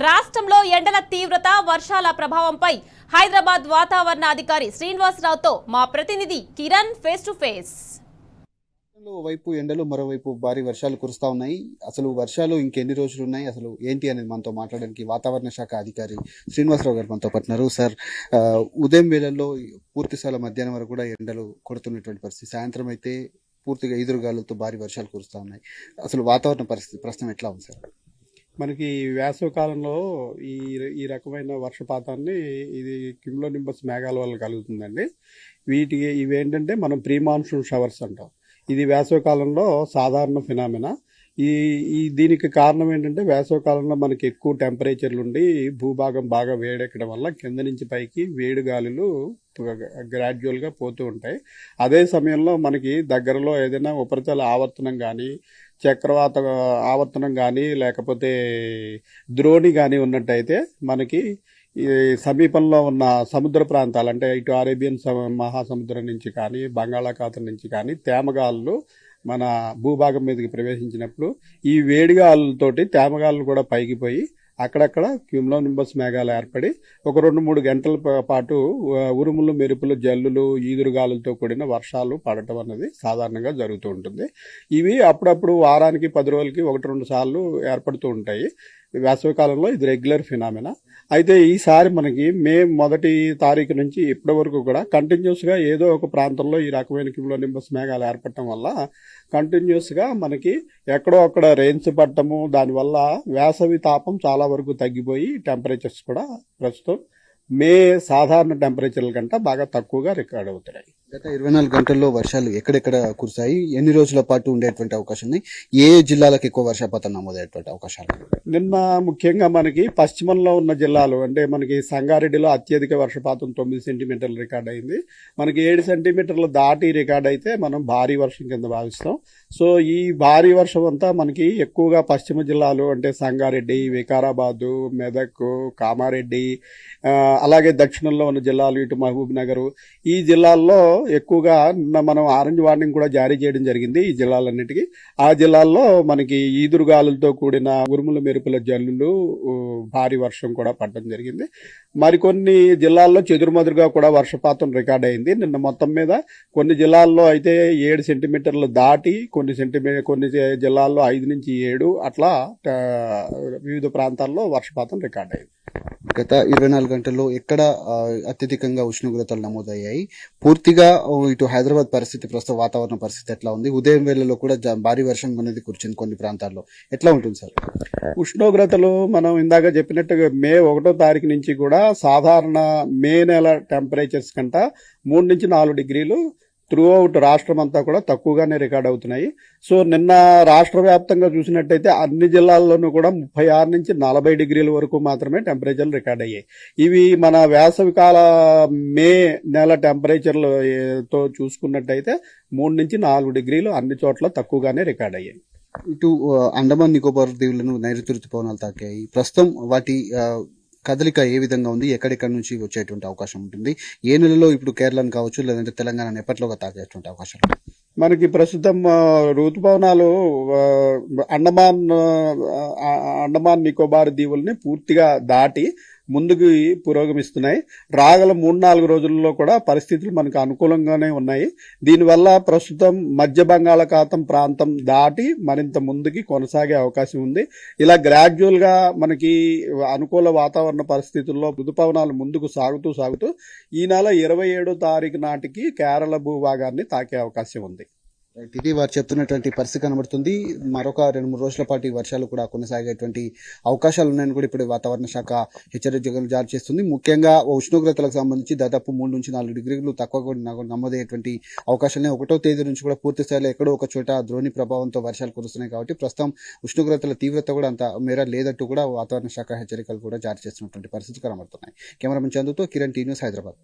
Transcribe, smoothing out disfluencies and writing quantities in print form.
రాష్ట్రంలో ఎండల తీవ్రత వర్షాల ప్రభావంపై హైదరాబాద్ వాతావరణ అధికారి శ్రీనివాసరావుతో మా ప్రతినిధి కిరణ్ ఫేస్ టు ఫేస్. వైపు ఎండలు మరోవైపు భారీ వర్షాలు కురుస్తా ఉన్నాయి. అసలు వర్షాలు ఇంకెన్ని రోజులు ఉన్నాయి, అసలు ఏంటి అనేది మనతో మాట్లాడడానికి వాతావరణ శాఖ అధికారి శ్రీనివాసరావు గారు మనతో పట్టినారు. సార్, ఉదయం వేళల్లో పూర్తిశాల మధ్యాహ్నం వరకు కూడా ఎండలు కొడుతున్నటువంటి పరిస్థితి, సాయంత్రం అయితే పూర్తిగా ఎదురుగాలులతో భారీ వర్షాలు కురుస్తా ఉన్నాయి. అసలు వాతావరణ పరిస్థితి ప్రస్తుతం ఎట్లా ఉంది సార్? మనకి వేసవి కాలంలో ఈ ఈ రకమైన వర్షపాతాన్ని ఇది క్యూములోనింబస్ మేఘాల వల్ల కలుగుతుందండి. ఇవేంటంటే మనం ప్రీ మాన్సూన్ షవర్స్ అంటాం. ఇది వేసవి కాలంలో సాధారణ ఫినామినా. దీనికి కారణం ఏంటంటే వేసవి కాలంలో మనకి ఎక్కువ టెంపరేచర్లు ఉండి భూభాగం బాగా వేడెక్కడం వల్ల కింద నుంచి పైకి వేడి గాలులు గ్రాడ్యువల్గా పోతూ ఉంటాయి. అదే సమయంలో మనకి దగ్గరలో ఏదైనా ఉపరితల ఆవర్తనం కానీ, చక్రవాత ఆవర్తనం కానీ, లేకపోతే ద్రోణి కానీ ఉన్నట్టయితే మనకి ఈ సమీపంలో ఉన్న సముద్ర ప్రాంతాలు, అంటే ఇటు అరేబియన్ మహాసముద్రం నుంచి కానీ, బంగాళాఖాతం నుంచి కానీ తేమగాళ్ళు మన భూభాగం మీదకి ప్రవేశించినప్పుడు ఈ వేడిగాలులతోటి తేమగాళ్ళు కూడా పైకి పోయి అక్కడక్కడ క్యూములోనింబస్ మేఘాలు ఏర్పడి ఒక 2-3 గంటల పాటు ఉరుములు, మెరుపులు, జల్లులు, ఈదురుగాలులతో కూడిన వర్షాలు పడటం అనేది సాధారణంగా జరుగుతూ ఉంటుంది. ఇవి అప్పుడప్పుడు వారానికి 10 రోజులకి 1-2 సార్లు ఏర్పడుతూ ఉంటాయి. వేసవి కాలంలో ఇది రెగ్యులర్ ఫినామినా. అయితే ఈసారి మనకి మే 1 తారీఖు నుంచి ఇప్పటి వరకు కూడా కంటిన్యూస్గా ఏదో ఒక ప్రాంతంలో ఈ రకమైన క్యూములోనింబస్ మేఘాలు ఏర్పడటం వల్ల కంటిన్యూస్గా మనకి ఎక్కడో అక్కడ రెయిన్స్ పడటము, దానివల్ల వేసవి తాపం చాలా వరకు తగ్గిపోయి టెంపరేచర్స్ కూడా ప్రస్తుతం మే సాధారణ టెంపరేచర్ల కంటే బాగా తక్కువగా రికార్డ్ అవుతున్నాయి. గత 24 గంటల్లో వర్షాలు ఎక్కడెక్కడ కురిశాయి, ఎన్ని రోజుల పాటు ఉండేటువంటి అవకాశం ఉంది, ఏ జిల్లాలకు ఎక్కువ వర్షపాతం నమోదయ్యేటువంటి అవకాశాలు? నిన్న ముఖ్యంగా మనకి పశ్చిమంలో ఉన్న జిల్లాలు, అంటే మనకి సంగారెడ్డిలో అత్యధిక వర్షపాతం 9 సెంటీమీటర్లు రికార్డ్ అయింది. మనకి 7 సెంటీమీటర్లు దాటి రికార్డ్ అయితే మనం భారీ వర్షం కింద భావిస్తాం. సో ఈ భారీ వర్షం అంతా మనకి ఎక్కువగా పశ్చిమ జిల్లాలు, అంటే సంగారెడ్డి, వికారాబాదు, మెదక్, కామారెడ్డి, అలాగే దక్షిణంలో ఉన్న జిల్లాలు ఇటు మహబూబ్ నగర్, ఈ జిల్లాల్లో ఎక్కువగా మనం ఆరెంజ్ వార్నింగ్ కూడా జారీ చేయడం జరిగింది ఈ జిల్లాలన్నిటికీ. ఆ జిల్లాల్లో మనకి ఈదురుగాలులతో కూడిన ఉరుముల మెరుపుల జల్లులు, భారీ వర్షం కూడా పడడం జరిగింది. మరికొన్ని జిల్లాల్లో చెదురుమదురుగా కూడా వర్షపాతం రికార్డ్ అయింది. నిన్న మొత్తం మీద కొన్ని జిల్లాల్లో అయితే 7 సెంటీమీటర్లు దాటి, కొన్ని జిల్లాల్లో 5 నుంచి 7 అట్లా వివిధ ప్రాంతాల్లో వర్షపాతం రికార్డ్ అయింది. గత 24 గంటల్లో ఎక్కడ అత్యధికంగా ఉష్ణోగ్రతలు నమోదయ్యాయి? పూర్తిగా ఇటు హైదరాబాద్ పరిస్థితి, ప్రస్తుత వాతావరణ పరిస్థితి ఎట్లా ఉంది? ఉదయం వేళల్లో కూడా భారీ వర్షం అనేది కురిచింది కొన్ని ప్రాంతాల్లో, ఎట్లా ఉంటుంది సార్? ఉష్ణోగ్రతలు మనం ఇందాక చెప్పినట్టుగా మే 1 తారీఖు నుంచి కూడా సాధారణ మే నెల టెంపరేచర్స్ కంట 3 నుంచి 4 డిగ్రీలు త్రూ అవుట్ రాష్ట్రం అంతా కూడా తక్కువగానే రికార్డ్ అవుతున్నాయి. సో నిన్న రాష్ట్ర వ్యాప్తంగా చూసినట్టయితే అన్ని జిల్లాల్లోనూ కూడా 36 నుంచి 40 డిగ్రీల వరకు మాత్రమే టెంపరేచర్లు రికార్డ్ అయ్యాయి. ఇవి మన వేసవికాల మే నెల టెంపరేచర్లతో చూసుకున్నట్టయితే 3 నుంచి 4 డిగ్రీలు అన్ని చోట్ల తక్కువగానే రికార్డ్ అయ్యాయి. ఇటు అండమాన్ నికోబార్ దీవులను నైరుతి ఋతుపవనాలు తాకాయి. ప్రస్తుతం వాటి కదలిక ఏ విధంగా ఉంది, ఎక్కడెక్కడి నుంచి వచ్చేటువంటి అవకాశం ఉంటుంది, ఏ నెలలో ఇప్పుడు కేరళను కావచ్చు లేదంటే తెలంగాణ ఎప్పట్లోగా తాకేటువంటి అవకాశాలు? మనకి ప్రస్తుతం ఋతుపవనాలు అండమాన్ నికోబార్ దీవుల్ని పూర్తిగా దాటి ముందుకు పురోగమిస్తున్నాయి. రాగల 3-4 రోజుల్లో కూడా పరిస్థితులు మనకు అనుకూలంగానే ఉన్నాయి. దీనివల్ల ప్రస్తుతం మధ్య బంగాళాఖాతం ప్రాంతం దాటి మరింత ముందుకి కొనసాగే అవకాశం ఉంది. ఇలా గ్రాడ్యువల్గా మనకి అనుకూల వాతావరణ పరిస్థితుల్లో ఋతుపవనాలు ముందుకు సాగుతూ ఈ నెల 27 తారీఖు నాటికి కేరళ భూభాగాన్ని తాకే అవకాశం ఉంది. ఇది వారు చెప్తున్నటువంటి పరిస్థితి కనబడుతుంది. మరొక 2-3 రోజుల పాటు ఈ వర్షాలు కూడా కొనసాగేటువంటి అవకాశాలు ఉన్నాయని కూడా ఇప్పుడు వాతావరణ శాఖ హెచ్చరికలు జారీ చేస్తుంది. ముఖ్యంగా ఉష్ణోగ్రతలకు సంబంధించి దాదాపు 3 నుంచి 4 డిగ్రీలు తక్కువ నమోదయ్యేటువంటి అవకాశాలనే 1వ తేదీ నుంచి కూడా పూర్తి స్థాయిలో ఎక్కడో ఒక చోట ద్రోణి ప్రభావంతో వర్షాలు కురుస్తున్నాయి. కాబట్టి ప్రస్తుతం ఉష్ణోగ్రతల తీవ్రత కూడా అంత మేర లేదంటూ కూడా వాతావరణ శాఖ హెచ్చరికలు కూడా జారీ చేస్తున్నటువంటి పరిస్థితులు కనబడుతున్నాయి. కెమెరామెన్ చందుతో కిరణ్, టీ న్యూస్, హైదరాబాద్.